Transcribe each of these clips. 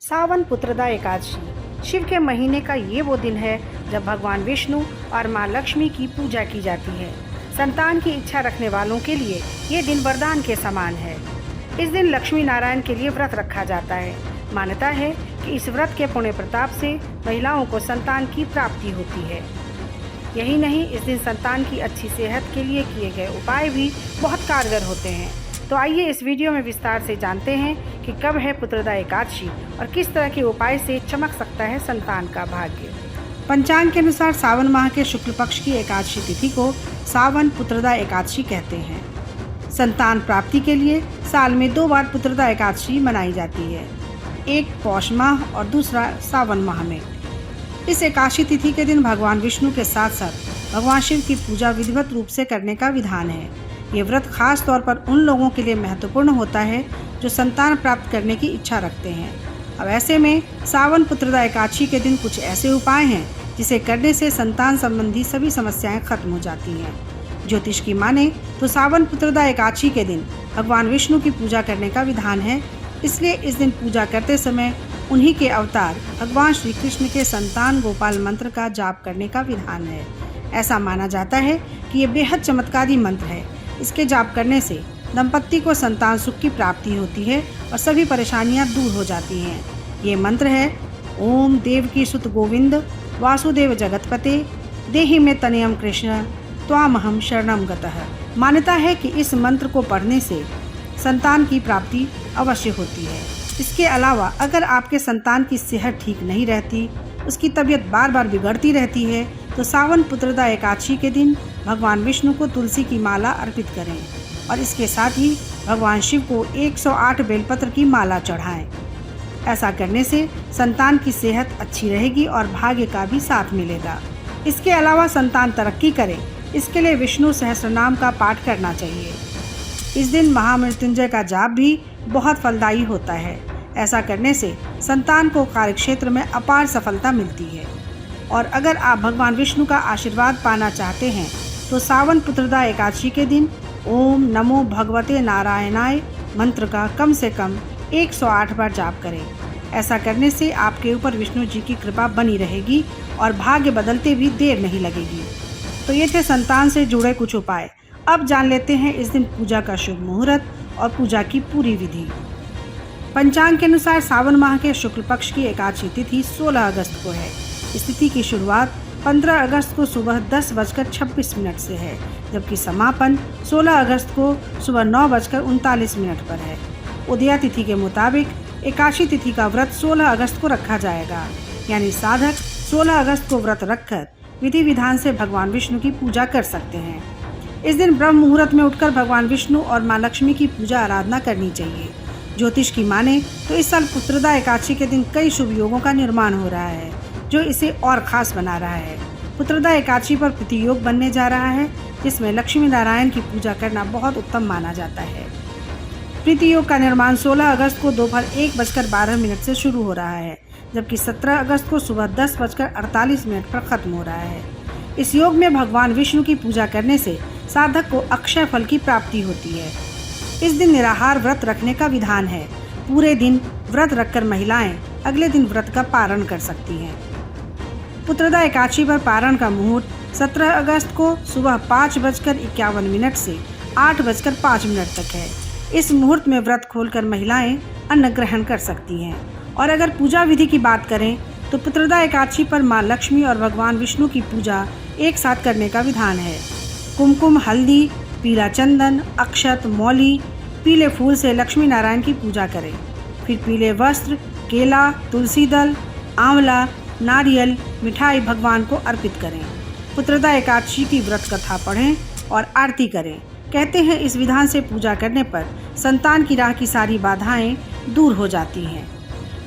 सावन पुत्रदा एकादशी शिव के महीने का ये वो दिन है जब भगवान विष्णु और माँ लक्ष्मी की पूजा की जाती है। संतान की इच्छा रखने वालों के लिए ये दिन वरदान के समान है। इस दिन लक्ष्मी नारायण के लिए व्रत रखा जाता है। मान्यता है कि इस व्रत के पुण्य प्रताप से महिलाओं को संतान की प्राप्ति होती है। यही नहीं, इस दिन संतान की अच्छी सेहत के लिए किए गए उपाय भी बहुत कारगर होते हैं। तो आइए इस वीडियो में विस्तार से जानते हैं कि कब है पुत्रदा एकादशी और किस तरह के उपाय से चमक सकता है संतान का भाग्य। पंचांग के अनुसार सावन माह के शुक्ल पक्ष की एकादशी तिथि को सावन पुत्रदा एकादशी कहते हैं। संतान प्राप्ति के लिए साल में 2 बार पुत्रदा एकादशी मनाई जाती है, एक पौष माह और दूसरा सावन माह में। इस एकादशी तिथि के दिन भगवान विष्णु के साथ साथ भगवान शिव की पूजा विधिवत रूप से करने का विधान है। ये व्रत खास तौर पर उन लोगों के लिए महत्वपूर्ण होता है जो संतान प्राप्त करने की इच्छा रखते हैं। अब ऐसे में सावन पुत्रदा एकादशी के दिन कुछ ऐसे उपाय हैं जिसे करने से संतान संबंधी सभी समस्याएं खत्म हो जाती हैं। ज्योतिष की माने तो सावन पुत्रदा एकादशी के दिन भगवान विष्णु की पूजा करने का विधान है। इसलिए इस दिन पूजा करते समय उन्हीं के अवतार भगवान श्री कृष्ण के संतान गोपाल मंत्र का जाप करने का विधान है। ऐसा माना जाता है कि ये बेहद चमत्कारी मंत्र है। इसके जाप करने से दंपत्ति को संतान सुख की प्राप्ति होती है और सभी परेशानियां दूर हो जाती हैं। ये मंत्र है ओम देवकी सुत गोविंद वासुदेव जगतपते देहि में तनयम कृष्ण त्वामहम शरणम गतः। मान्यता है कि इस मंत्र को पढ़ने से संतान की प्राप्ति अवश्य होती है। इसके अलावा अगर आपके संतान की सेहत ठीक नहीं रहती, उसकी तबीयत बार बार बिगड़ती रहती है, तो सावन पुत्रदा एकादशी के दिन भगवान विष्णु को तुलसी की माला अर्पित करें और इसके साथ ही भगवान शिव को 108 बेलपत्र की माला चढ़ाएं। ऐसा करने से संतान की सेहत अच्छी रहेगी और भाग्य का भी साथ मिलेगा। इसके अलावा संतान तरक्की करे, इसके लिए विष्णु सहस्रनाम का पाठ करना चाहिए। इस दिन महामृत्युंजय का जाप भी बहुत फलदायी होता है। ऐसा करने से संतान को कार्यक्षेत्र में अपार सफलता मिलती है। और अगर आप भगवान विष्णु का आशीर्वाद पाना चाहते हैं तो सावन पुत्रदा एकादशी के दिन ओम नमो भगवते नारायणाय मंत्र का कम से कम 108 बार जाप करें। ऐसा करने से आपके ऊपर विष्णु जी की कृपा बनी रहेगी और भाग्य बदलते भी देर नहीं लगेगी। तो ये थे संतान से जुड़े कुछ उपाय। अब जान लेते हैं इस दिन पूजा का शुभ मुहूर्त और पूजा की पूरी विधि। पंचांग के अनुसार सावन माह के शुक्ल पक्ष की एकादशी तिथि 16 अगस्त को है। इस तिथि की शुरुआत 15 अगस्त को सुबह 10:26 से है, जबकि समापन 16 अगस्त को सुबह 9:39 पर है। उदया तिथि के मुताबिक एकादशी तिथि का व्रत 16 अगस्त को रखा जाएगा, यानी साधक 16 अगस्त को व्रत रखकर विधि विधान से भगवान विष्णु की पूजा कर सकते हैं। इस दिन ब्रह्म मुहूर्त में उठकर भगवान विष्णु और माँ लक्ष्मी की पूजा आराधना करनी चाहिए। ज्योतिष की माने तो इस साल पुत्रदा एकादशी के दिन कई शुभ योगों का निर्माण हो रहा है, जो इसे और खास बना रहा है। पुत्रदा एकादशी पर प्रतियोग बनने जा रहा है, जिसमें लक्ष्मी नारायण की पूजा करना बहुत उत्तम माना जाता है। प्रतियोग का निर्माण 16 अगस्त को दोपहर 1:12 से शुरू हो रहा है, जबकि 17 अगस्त को सुबह 10:48 पर खत्म हो रहा है। इस योग में भगवान विष्णु की पूजा करने से साधक को अक्षय फल की प्राप्ति होती है। इस दिन निराहार व्रत रखने का विधान है। पूरे दिन व्रत रखकर महिलाएं अगले दिन व्रत का पारण कर सकती हैं। पुत्रदा एकादशी पर पारण का मुहूर्त 17 अगस्त को सुबह 5:51 से 8:05 तक है। इस मुहूर्त में व्रत खोलकर महिलाएं अन्न ग्रहण कर सकती हैं। और अगर पूजा विधि की बात करें तो पुत्रदा एकादशी पर माँ लक्ष्मी और भगवान विष्णु की पूजा एक साथ करने का विधान है। कुमकुम, हल्दी, पीला चंदन, अक्षत, मौली, पीले फूल से लक्ष्मी नारायण की पूजा करें। फिर पीले वस्त्र, केला, तुलसी दल, आंवला, नारियल, मिठाई भगवान को अर्पित करें। पुत्रदा एकादशी की व्रत कथा पढ़ें और आरती करें। कहते हैं इस विधान से पूजा करने पर संतान की राह की सारी बाधाएं दूर हो जाती हैं।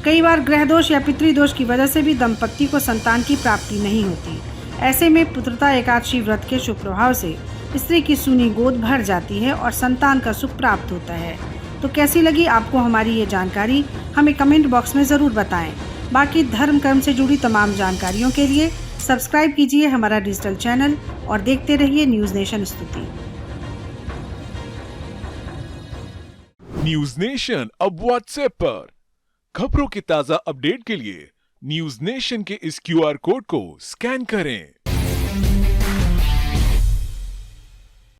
कई बार ग्रह दोष या पितृदोष की वजह से भी दंपत्ति को संतान की प्राप्ति नहीं होती। ऐसे में पुत्रदा एकादशी व्रत के शुभ प्रभाव से स्त्री की सूनी गोद भर जाती है और संतान का सुख प्राप्त होता है। तो कैसी लगी आपको हमारी ये जानकारी, हमें कमेंट बॉक्स में ज़रूर बताएं। बाकी धर्म कर्म से जुड़ी तमाम जानकारियों के लिए सब्सक्राइब कीजिए हमारा डिजिटल चैनल और देखते रहिए न्यूज़ नेशन स्तुति। न्यूज नेशन अब व्हाट्सएप पर खबरों के ताजा अपडेट के लिए न्यूज नेशन के इस क्यूआर कोड को स्कैन करें